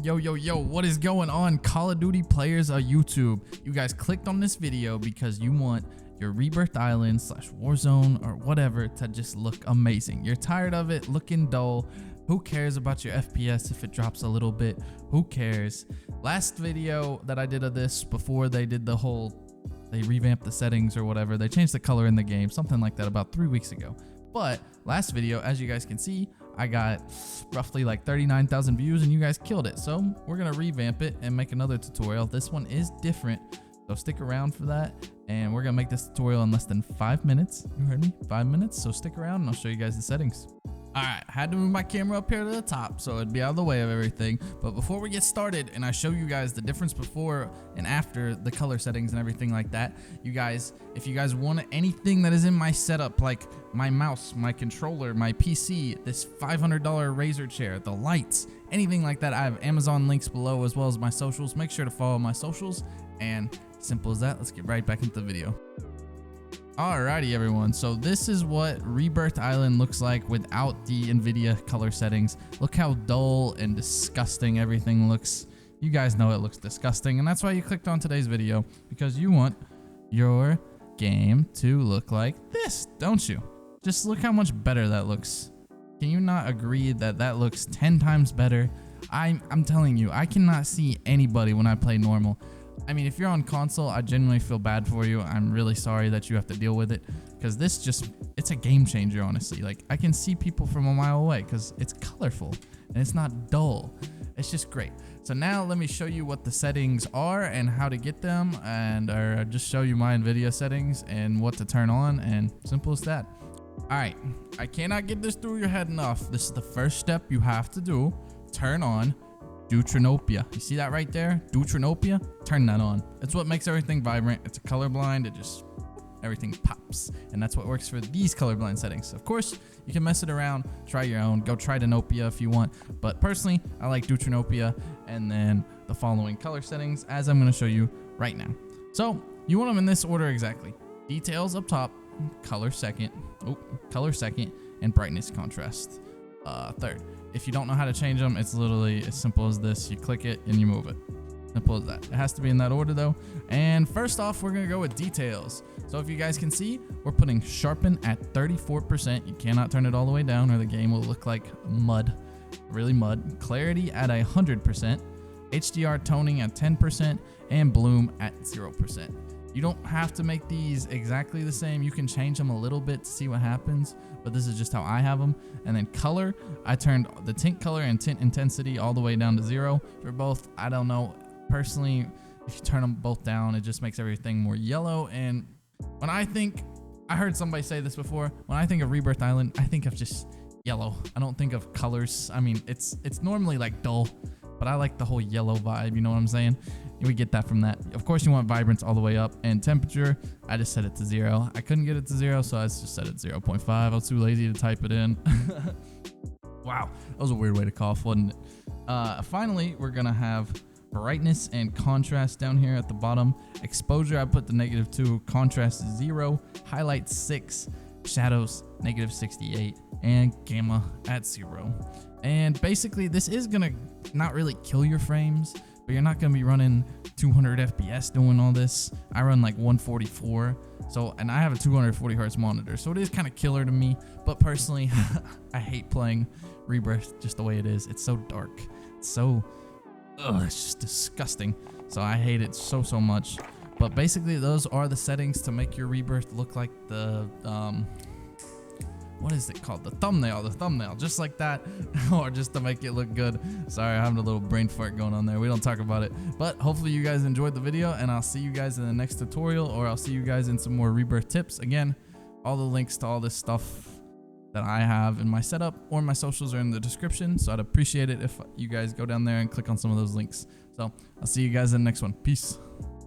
Yo, what is going on, Call of Duty players of YouTube? You guys clicked on this video because you want your Rebirth Island / Warzone or whatever to just look amazing. You're tired of it looking dull. Who cares about your FPS if it drops a little bit? Who cares? Last video that I did of this, before they did the whole, they revamped the settings or whatever, they changed the color in the game, something like that, about 3 weeks ago. But last video, as you guys can see, I got roughly like 39,000 views and you guys killed it. So we're gonna revamp it and make another tutorial. This one is different, so stick around for that. And we're gonna make this tutorial in less than 5 minutes. You heard me, 5 minutes. So stick around and I'll show you guys the settings. All right, had to move my camera up here to the top so it'd be out of the way of everything. But before we get started and I show you guys the difference before and after the color settings and everything like that, you guys, if you guys want anything that is in my setup, like my mouse, my controller, my PC, this $500 Razer chair, the lights, anything like that, I have Amazon links below as well as my socials. Make sure to follow my socials, and simple as that. Let's get right back into the video. Alrighty everyone, so this is what Rebirth Island looks like without the Nvidia color settings. Look how dull and disgusting everything looks. You guys know it looks disgusting, and that's why you clicked on today's video, because you want your game to look like this, don't you? Just look how much better that looks. Can you not agree that that looks 10 times better? I'm telling you, I cannot see anybody when I play normal. I mean, if you're on console, I genuinely feel bad for you. I'm really sorry that you have to deal with it, because this just, it's a game changer, honestly. Like, I can see people from a mile away because it's colorful and it's not dull. It's just great. So now let me show you what the settings are and how to get them, and or just show you my Nvidia settings and what to turn on, and simple as that. All right, I cannot get this through your head enough. This is the first step you have to do. Turn on Deuteranopia. You see that right there? Deuteranopia? Turn that on. It's what makes everything vibrant. It's a colorblind. It just, everything pops. And that's what works for these colorblind settings. Of course, you can mess it around, try your own. Go Tritanopia if you want. But personally, I like Deuteranopia and then the following color settings, as I'm going to show you right now. So you want them in this order exactly. Details up top, color second, and brightness contrast third. If you don't know how to change them, it's literally as simple as this. You click it and you move it. Simple as that. It has to be in that order though. And first off, we're gonna go with details. So if you guys can see, we're putting sharpen at 34%. You cannot turn it all the way down or the game will look like mud, really mud. Clarity at 100%, HDR toning at 10%, and bloom at 0%. You don't have to make these exactly the same. You can change them a little bit to see what happens, but this is just how I have them. And then color, I turned the tint color and tint intensity all the way down to 0 for both. I don't know, personally, if you turn them both down, it just makes everything more yellow. And when I heard somebody say this before, when I think of Rebirth Island, I think of just yellow. I don't think of colors. I mean, it's normally like dull, but I like the whole yellow vibe, you know what I'm saying? We get that from that. Of course, you want vibrance all the way up, and temperature, I just set it to 0. I couldn't get it to 0, so I just set it 0.5. I was too lazy to type it in. Wow, that was a weird way to cough, wasn't it? Finally, we're gonna have brightness and contrast down here at the bottom. Exposure, I put the -2, contrast 0, highlight 6, shadows -68, and gamma at 0. And basically, this is gonna not really kill your frames, but you're not gonna be running 200 FPS doing all this. I run like 144, so, and I have a 240 hertz monitor, so it is kind of killer to me. But personally, I hate playing Rebirth just the way it is. It's so dark. It's so, it's just disgusting. So I hate it so much. But basically, those are the settings to make your Rebirth look like the what is it called? The thumbnail, just like that, or just to make it look good. Sorry, I'm having a little brain fart going on there. We don't talk about it, but hopefully you guys enjoyed the video, and I'll see you guys in the next tutorial, or I'll see you guys in some more Rebirth tips. Again, all the links to all this stuff that I have in my setup or my socials are in the description, so I'd appreciate it if you guys go down there and click on some of those links. So I'll see you guys in the next one. Peace.